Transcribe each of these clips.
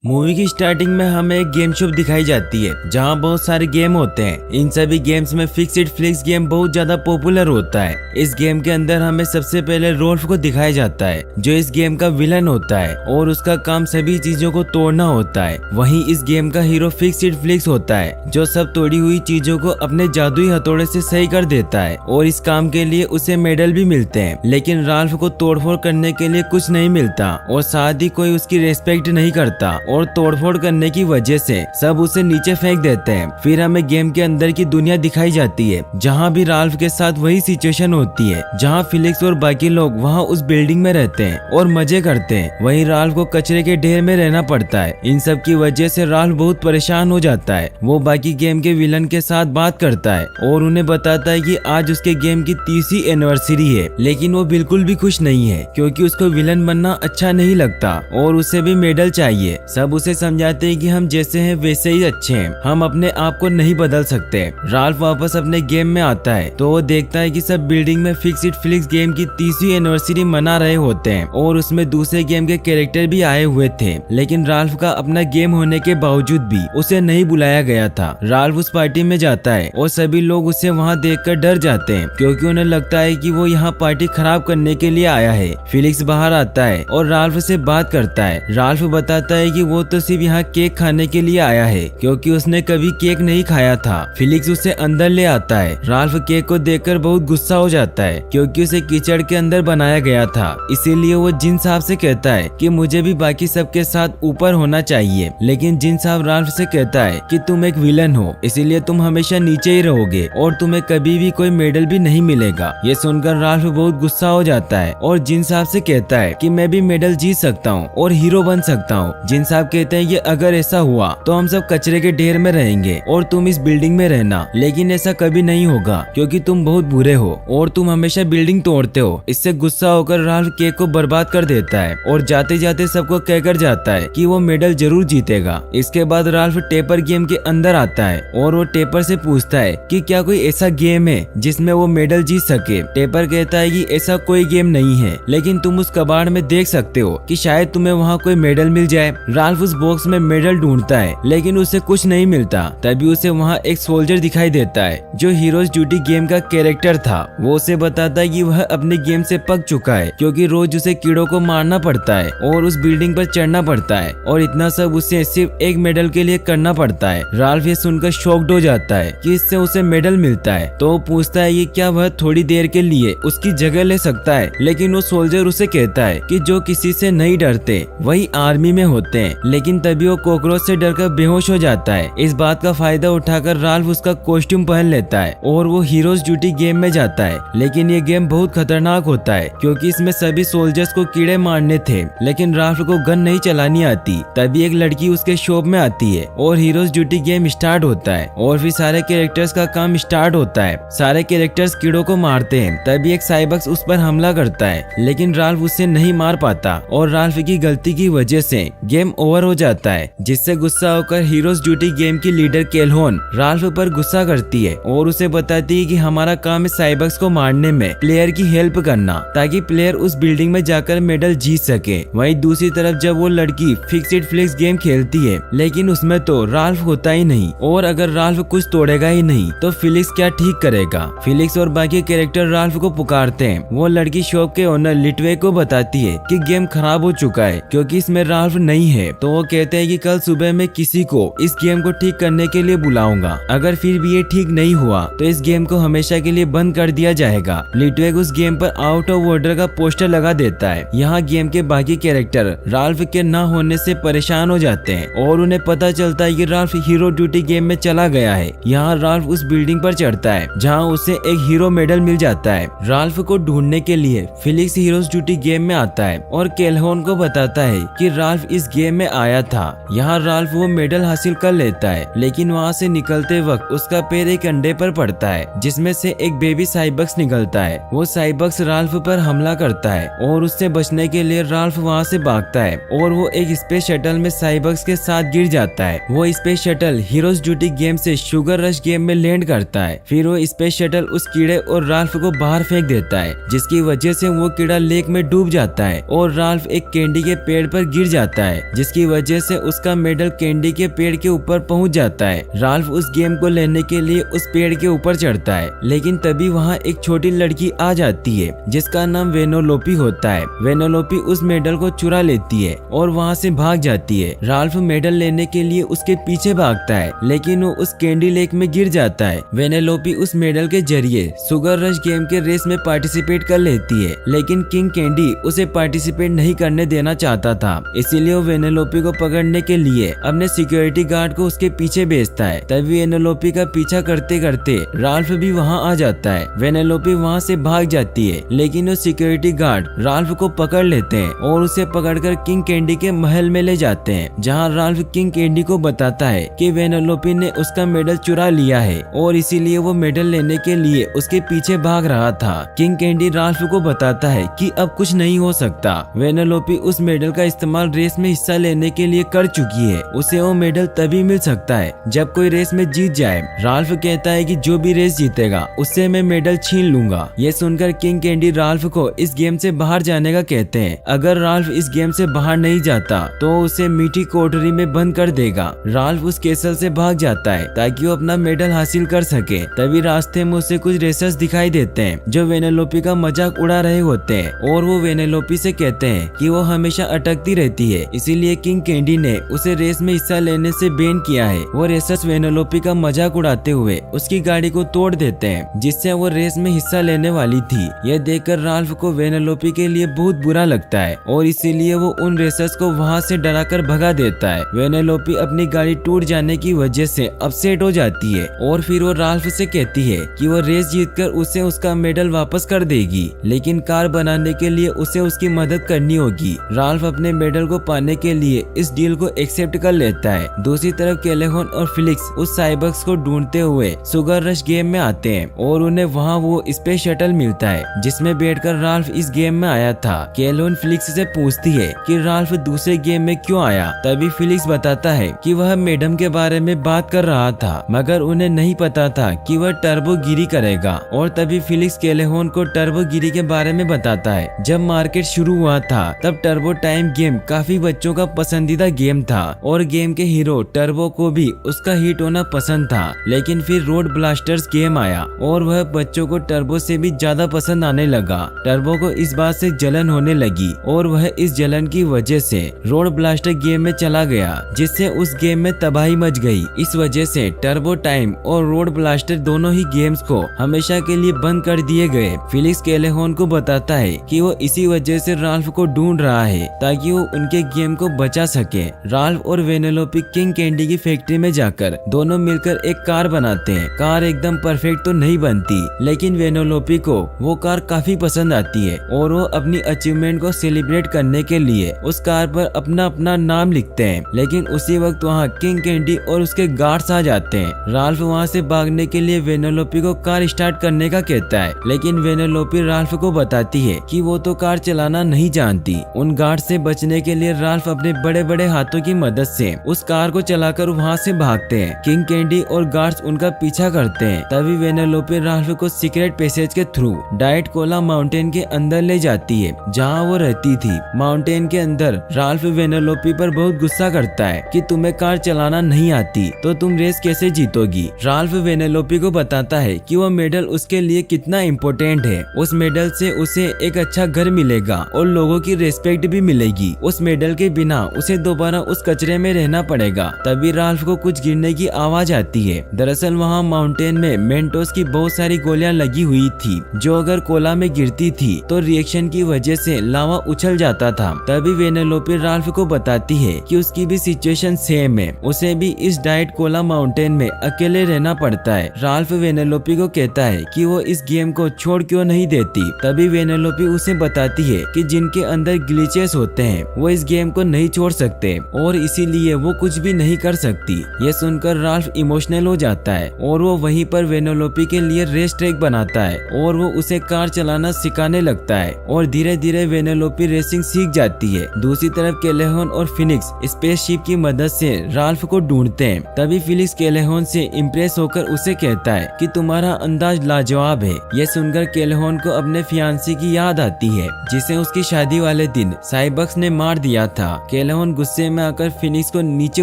Movie की starting में हमें एक गेम शो दिखाई जाती है जहां बहुत सारे गेम होते हैं। इन सभी गेम्स में फिक्स्ड फ्लिक्स गेम बहुत ज्यादा पॉपुलर होता है। इस गेम के अंदर हमें सबसे पहले रोल्फ को दिखाया जाता है जो इस गेम का विलन होता है और उसका काम सभी चीजों को तोड़ना होता है। वहीं इस गेम का हीरो फिक्स्ड फ्लिक्स होता है जो सब तोड़ी हुई चीजों को अपने जादुई हथौड़े से सही कर देता है और इस काम के लिए उसे मेडल भी मिलते हैं। लेकिन राल्फ को तोड़फोड़ करने के लिए कुछ नहीं मिलता और साथ ही कोई उसकी रेस्पेक्ट नहीं करता और तोड़फोड़ करने की वजह से सब उसे नीचे फेंक देते हैं। फिर हमें गेम के अंदर की दुनिया दिखाई जाती है जहां भी राल्फ के साथ वही सिचुएशन होती है जहां फिलिक्स और बाकी लोग वहां उस बिल्डिंग में रहते हैं और मजे करते हैं। वहीं राल्फ को कचरे के ढेर में रहना पड़ता है। इन सब की वजह से राल्फ बहुत परेशान हो जाता है। वो बाकी गेम के विलन के साथ बात करता है और उन्हें बताता है कि आज उसके गेम की 30वीं एनिवर्सरी है। लेकिन वो बिल्कुल भी खुश नहीं है क्योंकि उसको विलन बनना अच्छा नहीं लगता और उसे भी मेडल चाहिए। सब उसे समझाते हैं कि हम जैसे हैं वैसे ही अच्छे हैं, हम अपने आप को नहीं बदल सकते। राल्फ वापस अपने गेम में आता है तो वो देखता है कि सब बिल्डिंग में फिक्स्ड फ्लिक्स गेम की 30वीं एनिवर्सरी मना रहे होते हैं और उसमें दूसरे गेम के कैरेक्टर भी आए हुए थे। लेकिन राल्फ का अपना गेम होने के बावजूद भी उसे नहीं बुलाया गया था। राल्फ उस पार्टी में जाता है और सभी लोग उसे वहाँ देखकर डर जाते हैं क्योंकि उन्हें लगता है कि वो यहाँ पार्टी खराब करने के लिए आया है। फिलिक्स बाहर आता है और राल्फ से बात करता है। राल्फ बताता है कि वो तो सिर्फ यहाँ केक खाने के लिए आया है क्योंकि उसने कभी केक नहीं खाया था। फिलिक्स उसे अंदर ले आता है। राल्फ केक को देखकर बहुत गुस्सा हो जाता है क्योंकि उसे कीचड़ के अंदर बनाया गया था। इसीलिए वो जिन साहब से कहता है कि मुझे भी बाकी सबके साथ ऊपर होना चाहिए। लेकिन जिन साहब राल्फ से कहता है कि तुम एक विलन हो इसीलिए तुम हमेशा नीचे ही रहोगे और तुम्हें कभी भी कोई मेडल भी नहीं मिलेगा। ये सुनकर राल्फ बहुत गुस्सा हो जाता है और जिन साहब से कहता है कि मैं भी मेडल जीत सकता हूँ और हीरो बन सकता हूँ। जिन साहब कहते हैं कि अगर ऐसा हुआ तो हम सब कचरे के ढेर में रहेंगे और तुम इस बिल्डिंग में रहना। लेकिन ऐसा कभी नहीं होगा क्योंकि तुम बहुत बुरे हो और तुम हमेशा बिल्डिंग तोड़ते हो। इससे गुस्सा होकर राल्फ केक को बर्बाद कर देता है और जाते जाते सबको कहकर जाता है कि वो मेडल जरूर जीतेगा। इसके बाद राल्फ टेपर गेम के अंदर आता है और वो टेपर से पूछता है कि क्या कोई ऐसा गेम है जिसमें वो मेडल जीत सके। टेपर कहता है कि ऐसा कोई गेम नहीं है लेकिन तुम उस कबाड़ में देख सकते हो कि शायद तुम्हें वहाँ कोई मेडल मिल जाए। राल्फ उस बॉक्स में मेडल ढूंढता है लेकिन उसे कुछ नहीं मिलता। तभी उसे वहाँ एक सोल्जर दिखाई देता है जो हीरोज ड्यूटी गेम का कैरेक्टर था। वो उसे बताता है कि वह अपने गेम से पक चुका है क्योंकि रोज उसे कीड़ों को मारना पड़ता है और उस बिल्डिंग पर चढ़ना पड़ता है और इतना सब उसे सिर्फ एक मेडल के लिए करना पड़ता है। राल्फ ये सुनकर शॉक्ड हो जाता है कि इससे उसे मेडल मिलता है तो वो पूछता है कि क्या वह थोड़ी देर के लिए उसकी जगह ले सकता है। लेकिन वो सोल्जर उसे कहता है कि जो किसी से नहीं डरते वही आर्मी में होते हैं। लेकिन तभी वो कॉकरोच से डरकर बेहोश हो जाता है। इस बात का फायदा उठाकर राल्फ उसका कॉस्ट्यूम पहन लेता है और वो हीरोज ड्यूटी गेम में जाता है। लेकिन ये गेम बहुत खतरनाक होता है क्योंकि इसमें सभी सोल्जर्स को कीड़े मारने थे। लेकिन राल्फ को गन नहीं चलानी आती। तभी एक लड़की उसके शॉप में आती है और हीरोज ड्यूटी गेम स्टार्ट होता है और फिर सारे कैरेक्टर्स का काम स्टार्ट होता है। सारे कैरेक्टर्स कीड़ों को मारते हैं। तभी एक साइबक्स उस पर हमला करता है लेकिन राल्फ उससे नहीं मार पाता और राल्फ की गलती की वजह से गेम ओवर हो जाता है। जिससे गुस्सा होकर हीरोज ड्यूटी गेम की लीडर केल्होन राल्फ पर गुस्सा करती है और उसे बताती है कि हमारा काम है साइबक्स को मारने में प्लेयर की हेल्प करना ताकि प्लेयर उस बिल्डिंग में जाकर मेडल जीत सके। वहीं दूसरी तरफ जब वो लड़की फिक्स्ड फ्लिक्स गेम खेलती है लेकिन उसमें तो राल्फ होता ही नहीं और अगर राल्फ कुछ तोड़ेगा ही नहीं तो फिलिक्स क्या ठीक करेगा। फिलिक्स और बाकी कैरेक्टर राल्फ को पुकारते हैं। वो लड़की शॉप के ओनर लिटवे को बताती है कि गेम खराब हो चुका है क्योंकि इसमें राल्फ नहीं है। तो वो कहते हैं कि कल सुबह मैं किसी को इस गेम को ठीक करने के लिए बुलाऊंगा। अगर फिर भी ये ठीक नहीं हुआ तो इस गेम को हमेशा के लिए बंद कर दिया जाएगा। लिटवेग उस गेम पर आउट ऑफ ऑर्डर का पोस्टर लगा देता है। यहाँ गेम के बाकी कैरेक्टर राल्फ के न होने से परेशान हो जाते हैं और उन्हें पता चलता है कि राल्फ हीरो ड्यूटी गेम में चला गया है। यहाँ राल्फ उस बिल्डिंग पर चढ़ता है जहाँ उसे एक हीरो मेडल मिल जाता है। राल्फ को ढूंढने के लिए फिलिक्स हीरोज ड्यूटी गेम में आता है और केल्होन को बताता है कि राल्फ इस गेम में आया था। यहाँ राल्फ वो मेडल हासिल कर लेता है लेकिन वहाँ से निकलते वक्त उसका पैर एक अंडे पर पड़ता है जिसमें से एक बेबी साइबक्स निकलता है। वो साइबक्स राल्फ पर हमला करता है और उससे बचने के लिए राल्फ वहाँ से भागता है और वो एक स्पेस शटल में साइबक्स के साथ गिर जाता है। वो space shuttle heroes duty game से शुगर रश गेम में लैंड करता है। फिर वो स्पेस शटल उस कीड़े और राल्फ को बाहर फेंक देता है जिसकी वजह से वो कीड़ा लेक में डूब जाता है और राल्फ एक कैंडी के पेड़ पर गिर जाता है जिसकी जिसकी वजह से उसका मेडल कैंडी के पेड़ के ऊपर पहुंच जाता है। राल्फ उस गेम को लेने के लिए उस पेड़ के ऊपर चढ़ता है, लेकिन तभी वहाँ एक छोटी लड़की आ जाती है जिसका नाम वेनोलोपी होता है। वेनोलोपी उस मेडल को चुरा लेती है और वहाँ से भाग जाती है। राल्फ मेडल लेने के लिए उसके पीछे भागता है, लेकिन वो उस कैंडी लेक में गिर जाता है। वेनोलोपी उस मेडल के जरिए शुगर रश गेम के रेस में पार्टिसिपेट कर लेती है, लेकिन किंग कैंडी उसे पार्टिसिपेट नहीं करने देना चाहता था। इसीलिए वो वेनोलोपी को पकड़ने के लिए अपने सिक्योरिटी गार्ड को उसके पीछे भेजता है। तभी वेनोलोपी का पीछा करते करते राल्फ भी वहाँ आ जाता है। वेनोलोपी वहाँ से भाग जाती है, लेकिन वो सिक्योरिटी गार्ड राल्फ को पकड़ लेते हैं और उसे पकड़कर किंग कैंडी के महल में ले जाते हैं, जहाँ राल्फ किंग कैंडी को बताता है कि वेनोलोपी ने उसका मेडल चुरा लिया है और इसीलिए वो मेडल लेने के लिए उसके पीछे भाग रहा था। किंग कैंडी राल्फ को बताता है कि अब कुछ नहीं हो सकता। वेनोलोपी उस मेडल का इस्तेमाल रेस में हिस्सा लेने के लिए कर चुकी है। उसे वो मेडल तभी मिल सकता है जब कोई रेस में जीत जाए। राल्फ कहता है कि जो भी रेस जीतेगा उससे मैं मेडल छीन लूंगा। ये सुनकर किंग कैंडी राल्फ को इस गेम से बाहर जाने का कहते हैं। अगर राल्फ इस गेम से बाहर नहीं जाता तो उसे मीठी कोठरी में बंद कर देगा। राल्फ उस कैसल से भाग जाता है ताकि वो अपना मेडल हासिल कर सके। तभी रास्ते में उसे कुछ रेसर्स दिखाई देते हैं जो वेनेलोपी का मजाक उड़ा रहे होते हैं और वो वेनेलोपी से कहते हैं कि वो हमेशा अटकती रहती है, इसीलिए किंग कैंडी ने उसे रेस में हिस्सा लेने से बैन किया है। वो रेसर्स वेनेलोपी का मजाक उड़ाते हुए उसकी गाड़ी को तोड़ देते हैं, जिससे वो रेस में हिस्सा लेने वाली थी। यह देखकर राल्फ को वेनेलोपी के लिए बहुत बुरा लगता है और इसीलिए वो उन रेसर्स को वहाँ से डराकर भगा देता है। वेनेलोपी अपनी गाड़ी टूट जाने की वजह से अपसेट हो जाती है और फिर वो राल्फ से कहती है कि वो रेस जीतकर उसे उसका मेडल वापस कर देगी, लेकिन कार बनाने के लिए उसे उसकी मदद करनी होगी। राल्फ अपने मेडल को पाने के लिए इस डील को एक्सेप्ट कर लेता है। दूसरी तरफ कैलेहोन और फिलिक्स उस साइबर्स को ढूंढते हुए शुगर रश गेम में आते हैं और उन्हें वहाँ वो स्पेस शटल मिलता है जिसमें बैठकर राल्फ इस गेम में आया था। कैलेहोन फिलिक्स से पूछती है कि राल्फ दूसरे गेम में क्यों आया। तभी फिलिक्स बताता है कि वह मैडम के बारे में बात कर रहा था, मगर उन्हें नहीं पता था कि वह टर्बो गिरी करेगा। और तभी फिलिक्स कैलेहोन को टर्बो गिरी के बारे में बताता है। जब मार्केट शुरू हुआ था तब टर्बो टाइम गेम काफी बच्चों का पसंदीदा गेम था और गेम के हीरो टर्बो को भी उसका हिट होना पसंद था। लेकिन फिर रोड ब्लास्टर्स गेम आया और वह बच्चों को टर्बो से भी ज्यादा पसंद आने लगा। टर्बो को इस बात से जलन होने लगी और वह इस जलन की वजह से रोड ब्लास्टर गेम में चला गया, जिससे उस गेम में तबाही मच गई। इस वजह से टर्बो टाइम और रोड ब्लास्टर दोनों ही गेम्स को हमेशा के लिए बंद कर दिए गए। फिलिक्स कैलेहोन को बताता है कि वो इसी वजह से राल्फ को ढूंढ रहा है ताकि वो उनके गेम को बचा सके। राल्फ और वेनेलोपी किंग कैंडी की फैक्ट्री में जाकर दोनों मिलकर एक कार बनाते हैं। कार एकदम परफेक्ट तो नहीं बनती, लेकिन वेनेलोपी को वो कार काफी पसंद आती है और वो अपनी अचीवमेंट को सेलिब्रेट करने के लिए उस कार पर अपना अपना नाम लिखते हैं। लेकिन उसी वक्त वहाँ किंग कैंडी और उसके गार्ड्स आ जाते हैं। राल्फ वहाँ से भागने के लिए वेनेलोपी को कार स्टार्ट करने का कहता है, लेकिन वेनेलोपी राल्फ को बताती है कि वो तो कार चलाना नहीं जानती। उन गार्ड से बचने के लिए राल्फ अपने बड़े बड़े हाथों की मदद से उस कार को चलाकर वहाँ से भागते हैं। किंग कैंडी और गार्ड्स उनका पीछा करते हैं। तभी वेनेलोपी राल्फ को सीक्रेट पैसेज के थ्रू डाइट कोला माउंटेन के अंदर ले जाती है जहाँ वो रहती थी। माउंटेन के अंदर राल्फ वेनेलोपी पर बहुत गुस्सा करता है कि तुम्हें कार चलाना नहीं आती तो तुम रेस कैसे जीतोगी। राल्फ वेनेलोपी को बताता है कि वो मेडल उसके लिए कितना इम्पोर्टेंट है। उस मेडल से उसे एक अच्छा घर मिलेगा और लोगों की रेस्पेक्ट भी मिलेगी। उस मेडल के बिना उसे दोबारा उस कचरे में रहना पड़ेगा। तभी राल्फ को कुछ गिरने की आवाज आती है। दरअसल वहाँ माउंटेन में मेंटोस की बहुत सारी गोलियां लगी हुई थी, जो अगर कोला में गिरती थी तो रिएक्शन की वजह से लावा उछल जाता था। तभी वेनेलोपी राल्फ को बताती है कि उसकी भी सिचुएशन सेम है, उसे भी इस डाइट कोला माउंटेन में अकेले रहना पड़ता है। राल्फ वेनेलोपी को कहता है कि वो इस गेम को छोड़ क्यों नहीं देती। तभी वेनेलोपी उसे बताती है कि जिनके अंदर ग्लिचेस होते हैं वो इस गेम को नहीं छोड़ सकते और इसीलिए वो कुछ भी नहीं कर सकती। ये सुनकर राल्फ इमोशनल हो जाता है और वो वहीं पर वेनेलोपी के लिए रेस ट्रैक बनाता है और वो उसे कार चलाना सिखाने लगता है और धीरे धीरे वेनेलोपी रेसिंग सीख जाती है। दूसरी तरफ कैलेहोन और फिनिक्स स्पेसशिप की मदद से राल्फ को ढूंढते हैं। तभी फिलिक्स कैलेहोन से इम्प्रेस होकर उसे कहता है कि तुम्हारा अंदाज लाजवाब है। यह सुनकर कैलेहोन को अपने फियांसी की याद आती है जिसे उसकी शादी वाले दिन साइबक्स ने मार दिया था। केलहोन गुस्से में आकर फिनिक्स को नीचे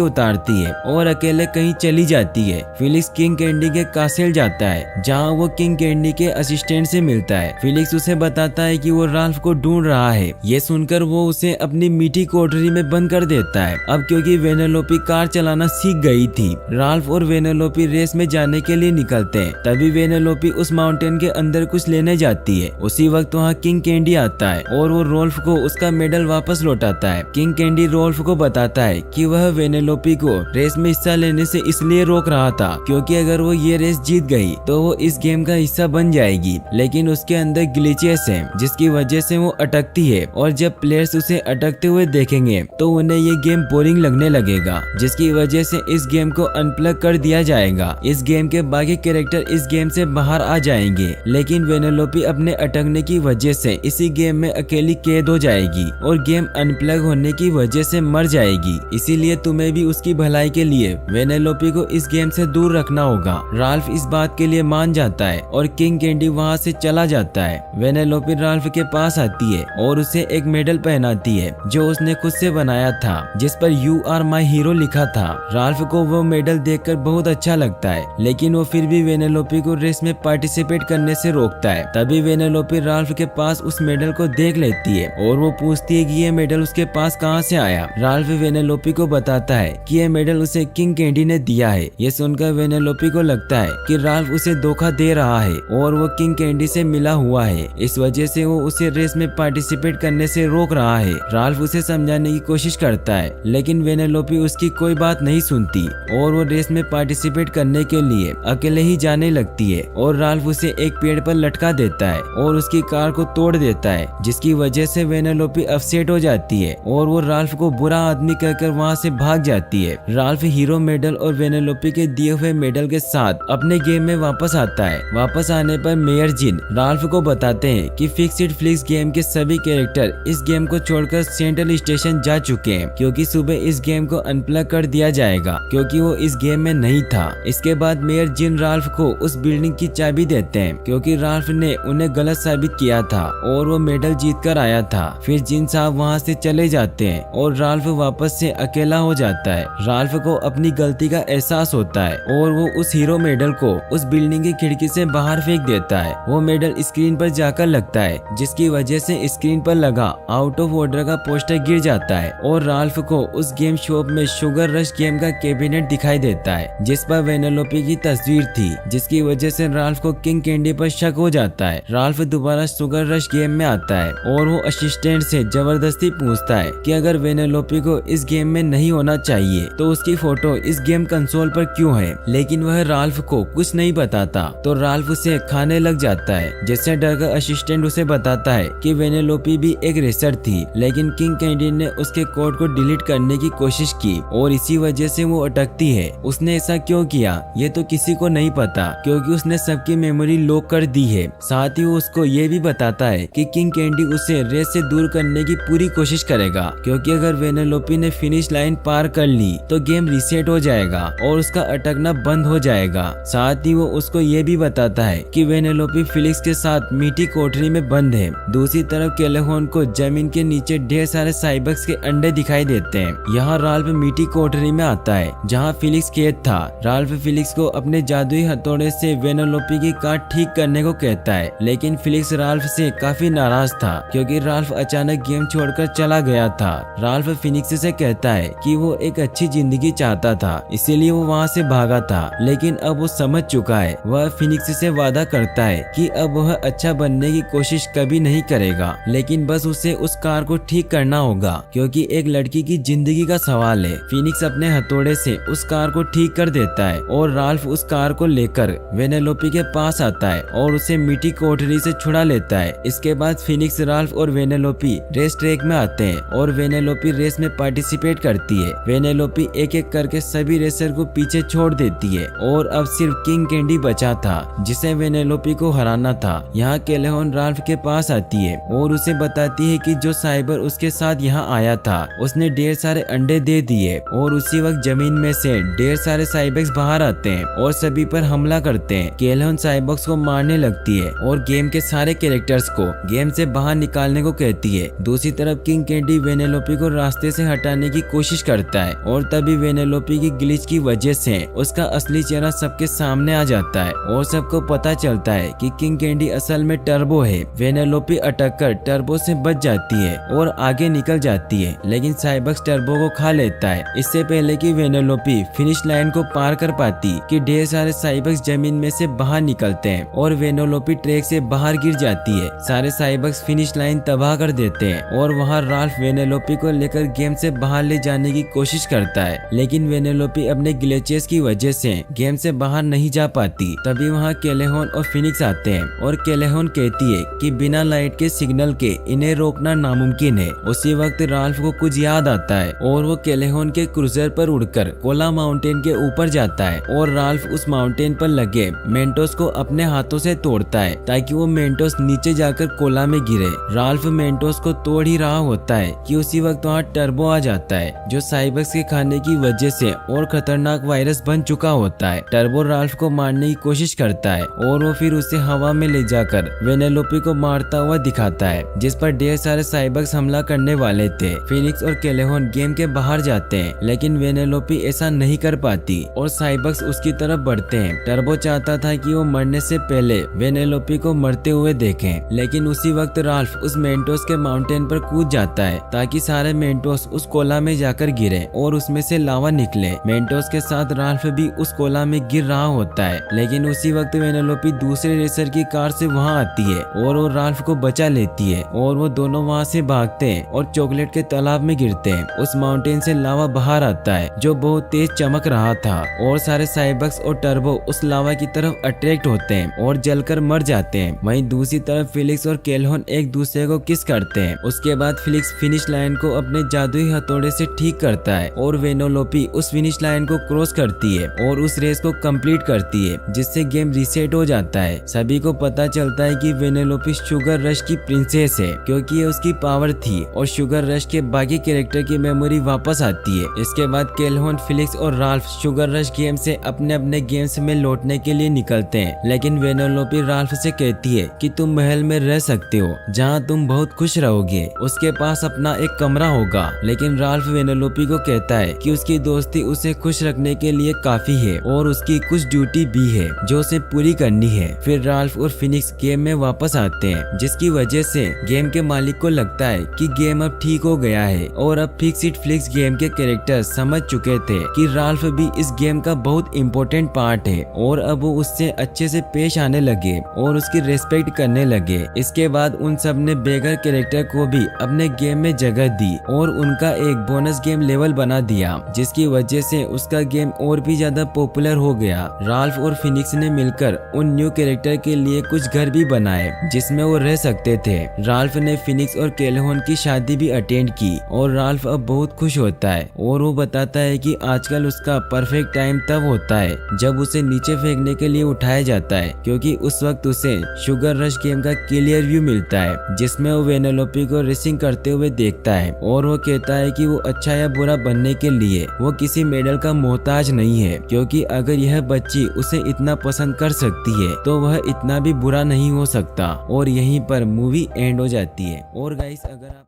उतारती है और अकेले कहीं चली जाती है। फिनिक्स किंग कैंडी के कासिल जाता है जहाँ वो किंग कैंडी के असिस्टेंट से मिलता है। फिनिक्स उसे बताता है कि वो राल्फ को ढूंढ रहा है। ये सुनकर वो उसे अपनी मीठी कोठरी में बंद कर देता है। अब क्योंकि वेनेलोपी कार चलाना सीख गई थी, राल्फ और वेनेलोपी रेस में जाने के लिए निकलते हैं। तभी वेनेलोपी उस माउंटेन के अंदर कुछ लेने जाती है। उसी वक्त वहाँ किंग कैंडी आता है और वो रोल्फ को उसका मेडल वापस लौटाता है। किंग कैंडी रोल्फ को बताता है कि वह वेनेलोपी को रेस में हिस्सा लेने से इसलिए रोक रहा था क्योंकि अगर वो ये रेस जीत गई तो वो इस गेम का हिस्सा बन जाएगी, लेकिन उसके अंदर ग्लिचेस हैं जिसकी वजह से वो अटकती है और जब प्लेयर्स उसे अटकते हुए देखेंगे तो उन्हें ये गेम बोरिंग लगने लगेगा, जिसकी वजह से इस गेम को अनप्लग कर दिया जाएगा। इस गेम के बाकी कैरेक्टर इस गेम से बाहर आ जाएंगे, लेकिन वेनेलोपी अपने अटकने की वजह से इसी गेम में अकेली कैद हो जाएगी और गेम अनप्लग होने की वजह से मर जाएगी। इसीलिए तुम्हें भी उसकी भलाई के लिए वेनेलोपी को इस गेम से दूर रखना होगा। राल्फ इस बात के लिए मान जाता है और किंग कैंडी वहाँ से चला जाता है। वेनेलोपी राल्फ के पास आती है और उसे एक मेडल पहनाती है जो उसने खुद से बनाया था, जिस पर यू आर माई हीरो लिखा था। राल्फ को वो मेडल देखकर बहुत अच्छा लगता है, लेकिन वो फिर भी वेनेलोपी को रेस में पार्टिसिपेट करने से रोकता है। तभी वेनेलोपी राल्फ के पास उस मेडल को देख लेती है और वो पूछती है कि ये मेडल उसके पास कहाँ से आया। राल्फ वेनेलोपी को बताता है कि ये मेडल उसे किंग कैंडी ने दिया है। ये सुनकर वेनेलोपी को लगता है कि राल्फ उसे धोखा दे रहा है और वो किंग कैंडी से मिला हुआ है, इस वजह से वो उसे रेस में पार्टिसिपेट करने से रोक रहा है। राल्फ उसे समझाने की कोशिश करता है, लेकिन वेनेलोपी उसकी कोई बात नहीं सुनती और वो रेस में पार्टिसिपेट करने के लिए अकेले ही जाने लगती है और राल्फ उसे एक पेड़ पर लटका देता है और उसकी कार को तोड़ देता है, जिसकी वजह से वेनेलोपी अपसेट हो जाती है और वो राल्फ को बुरा आदमी कहकर वहाँ से भाग जाती है। राल्फ हीरो मेडल और वेनेलोपी के दिए हुए मेडल के साथ अपने गेम में वापस आता है। वापस आने पर मेयर जिन राल्फ को बताते हैं कि फिक्स्ड फ्लिक्स गेम के सभी कैरेक्टर इस गेम को छोड़कर सेंट्रल स्टेशन जा चुके हैं, क्योंकि सुबह इस गेम को अनप्लग कर दिया जाएगा क्योंकि वो इस गेम में नहीं था। इसके बाद मेयर जिन राल्फ को उस बिल्डिंग की चाबी देते हैं क्योंकि राल्फ ने उन्हें गलत साबित किया था और वो मेडल जीत कर आया था। फिर जिन साहब वहाँ से चले जाते हैं और राल्फ वापस से अकेला हो जाता है। राल्फ को अपनी गलती का एहसास होता है और वो उस हीरो मेडल को उस बिल्डिंग की खिड़की से बाहर फेंक देता है। वो मेडल स्क्रीन पर जाकर लगता है, जिसकी वजह से स्क्रीन पर लगा आउट ऑफ ऑर्डर का पोस्टर गिर जाता है और राल्फ को उस गेम शॉप में शुगर रश गेम का कैबिनेट दिखाई देता है जिस पर वेनेलोपी की तस्वीर थी, जिसकी वजह से राल्फ को किंग कैंडी पर शक हो जाता है। राल्फ दोबारा शुगर रश गेम में आता है और वो असिस्टेंट से जबरदस्ती पूछता है कि अगर वेनेलोपी को इस गेम में नहीं होना चाहिए तो उसकी फोटो इस गेम कंसोल पर क्यों है, लेकिन वह राल्फ को कुछ नहीं बताता तो राल्फ उसे खाने लग जाता है। जिससे डरकर असिस्टेंट उसे बताता है कि वेनेलोपी भी एक रेसर थी, लेकिन किंग कैंडी ने उसके कोड को डिलीट करने की कोशिश की और इसी वजह से वो अटकती है। उसने ऐसा क्यों किया ये तो किसी को नहीं पता क्योंकि उसने सबकी मेमोरी लॉक कर दी है। साथ ही वो उसको ये भी बताता है कि किंग कैंडी उसे रेस से दूर करने की पूरी कोशिश करेगा क्योंकि अगर वेनेलोपी ने फिनिश लाइन पार कर ली तो गेम रीसेट हो जाएगा और उसका अटकना बंद हो जाएगा। साथ ही वो उसको ये भी बताता है कि वेनेलोपी फिलिक्स के साथ मीठी कोठरी में बंद है। दूसरी तरफ केलहोन को जमीन के नीचे ढेर सारे साइबक्स के अंडे दिखाई देते हैं। यहाँ राल्फ मीठी कोठरी में आता है जहाँ फिलिक्स कैद था। राल्फ फिलिक्स को अपने जादुई हथौड़े से वेनेलोपी की कार ठीक करने को कहता है, लेकिन फिलिक्स राल्फ से काफी नाराज था क्योंकि राल्फ अचानक गेम छोड़कर चला गया था। राल्फ फिनिक्स से कहता है कि वो एक अच्छी जिंदगी चाहता था, इसीलिए वो वहाँ से भागा था, लेकिन अब वो समझ चुका है। वह फिनिक्स से वादा करता है कि अब वह अच्छा बनने की कोशिश कभी नहीं करेगा, लेकिन बस उसे उस कार को ठीक करना होगा क्योंकि एक लड़की की जिंदगी का सवाल है। फिनिक्स अपने हथौड़े से उस कार को ठीक कर देता है और राल्फ उस कार को लेकर वेनेलोपी के पास आता है और उसे मीठी कोठरी से छुड़ा लेता है। इसके बाद फिनिक्स, राल्फ और वेनेलोपी रेस ट्रैक में आते हैं और वेनेलोपी रेस में पार्टिसिपेट करती है। वेनेलोपी एक एक करके सभी रेसर को पीछे छोड़ देती है और अब सिर्फ किंग कैंडी बचा था जिसे वेनेलोपी को हराना था। यहाँ केलहोन राल्फ के पास आती है और उसे बताती है कि जो साइबर उसके साथ यहाँ आया था उसने ढेर सारे अंडे दे दिए और उसी वक्त जमीन में से ढेर सारे साइबक्स बाहर आते हैं और सभी पर हमला करते हैं। केलहोन साइबक्स को मारने लगती है और गेम के सारे कैरेक्टर्स को गेम से बाहर निकालने को कहती है। दूसरी तरफ किंग कैंडी वेनेलोपी को रास्ते से हटाने की कोशिश करता है और तभी वेनेलोपी की ग्लिच की वजह से उसका असली चेहरा सबके सामने आ जाता है और सबको पता चलता है कि किंग कैंडी असल में टर्बो है। वेनेलोपी अटक कर टर्बो से बच जाती है और आगे निकल जाती है, लेकिन साइबक्स टर्बो को खा लेता है। इससे पहले कि वेनेलोपी फिनिश लाइन को पार कर पाती कि ढेर सारे साइबक्स जमीन में से बाहर निकलते हैं और वेनेलोपी ट्रैक से बाहर गिर जाती है। सारे साइबक्स फिनिश लाइन तबाह कर देते हैं और वहाँ राल्फ वेनेलोपी को लेकर गेम से बाहर ले जाने की कोशिश करता है, लेकिन वेनेलोपी अपने ग्लिचेस की वजह से गेम से बाहर नहीं जा पाती। तभी वहाँ कैलेहॉन और फिनिक्स आते हैं और कैलेहॉन कहती है कि बिना लाइट के सिग्नल के इन्हें रोकना नामुमकिन है। उसी वक्त राल्फ को कुछ याद आता है और वो कैलेहॉन के क्रूजर पर उड़कर कोला माउंटेन के ऊपर जाता है और राल्फ उस माउंटेन पर लगे मेंटोस को अपने हाथों से तोड़ता है ताकि वो मेंटोस नीचे जाकर कोला में गिरे। राल्फ मेंटोस को तोड़ ही रहा होता है कि उसी वक्त वहाँ टर्बो आ जाता है जो साइबक्स के खाने की वजह से और खतरनाक वायरस बन चुका होता है। टर्बो राल्फ को मारने की कोशिश करता है और वो फिर उसे हवा में ले जाकर वेनेलोपी को मारता हुआ दिखाता है, जिस पर ढेर सारे साइबक्स हमला करने वाले थे। फिनिक्स और कैलेहॉन गेम के बाहर जाते हैं, लेकिन वेनेलोपी ऐसा नहीं कर पाती और साइबक्स उसकी तरफ बढ़ते हैं। टर्बो चाहता था कि वो मरने से पहले वेनेलोपी को मरते हुए देखें, लेकिन उसी वक्त राल्फ उस मेंटोस के माउंटेन पर कूद जाता है ताकि सारे मेंटोस उस कोला में जाकर गिरे और उसमें से लावा निकले। मेंटोस के साथ राल्फ भी उस कोला में गिर रहा होता है, लेकिन उसी वक्त वेनेलोपी दूसरे रेसर की कार से वहाँ आती है और वो राल्फ को बचा लेती है और वो दोनों वहाँ से भागते हैं और चॉकलेट के तालाब में गिरते हैं। उस माउंटेन से लावा बाहर आता है जो बहुत तेज चमक रहा था और सारे साइबक्स और टर्बो उस लावा की तरफ अट्रैक्ट होते हैं और जलकर मर जाते हैं। वहीं दूसरी तरफ फिलिक्स और कैलेहॉन एक दूसरे को किस करते हैं। उसके बाद फिलिक्स फिनिश लाइन को अपने जादुई हथौड़े से ठीक करता है और वेनेलोपी उस फिनिश लाइन को क्रॉस करती है और उस रेस को कंप्लीट करती है, जिससे गेम रीसेट हो जाता है। सभी को पता चलता है कि वेनेलोपी शुगर रश की प्रिंसेस है क्योंकि ये उसकी पावर थी और शुगर रश के बाकी कैरेक्टर की मेमोरी वापस आती है। इसके बाद कैलेहॉन, फिलिक्स और राल्फ शुगर रश गेम से अपने अपने गेम्स में लौटने के लिए निकलते हैं, लेकिन वेनेलोपी राल्फ से कहती है कि तुम महल में रह सकते हो जहाँ तुम बहुत खुश रहोगे, उसके पास अपना एक कमरा होगा। लेकिन राल्फ वेनेलोपी को कहता है कि उसकी दोस्ती उसे खुश रखने के लिए काफी है और उसकी कुछ ड्यूटी भी है जो उसे पूरी करनी है। फिर राल्फ और फिनिक्स गेम में वापस आते हैं, जिसकी वजह से गेम के मालिक को लगता है कि गेम अब ठीक हो गया है और अब फिक्स इट फ्लिक्स गेम के कैरेक्टर समझ चुके थे कि राल्फ भी इस गेम का बहुत इम्पोर्टेंट पार्ट है और अब वो उससे अच्छे से पेश आने लगे और उसकी रेस्पेक्ट करने लगे। इसके बाद उन सब ने बेगर कैरेक्टर को भी अपने गेम में जगह दी और उनका एक बोनस गेम लेवल बना दिया, जिसकी वजह से उसका गेम और भी ज्यादा पॉपुलर हो गया। राल्फ और फिनिक्स ने मिलकर उन न्यू कैरेक्टर के लिए कुछ घर भी बनाए जिसमें वो रह सकते थे। राल्फ ने फिनिक्स और कैलेहॉन की शादी भी अटेंड की और राल्फ अब बहुत खुश होता है और वो बताता है कि आजकल उसका परफेक्ट टाइम तब होता है जब उसे नीचे फेंकने के लिए उठाया जाता है, क्योंकि उस वक्त उसे शुगर रश गेम का क्लियर व्यू मिलता है जिसमें वो वेनेलोपी को रेसिंग करते हुए देखता है और वो कहता है कि वो अच्छा या बुरा बनने के लिए वो किसी मेडल का मोहताज नहीं है, क्योंकि अगर यह बच्ची उसे इतना पसंद कर सकती है तो वह इतना भी बुरा नहीं हो सकता। और यहीं पर मूवी एंड हो जाती है। और गाइस, अगर आप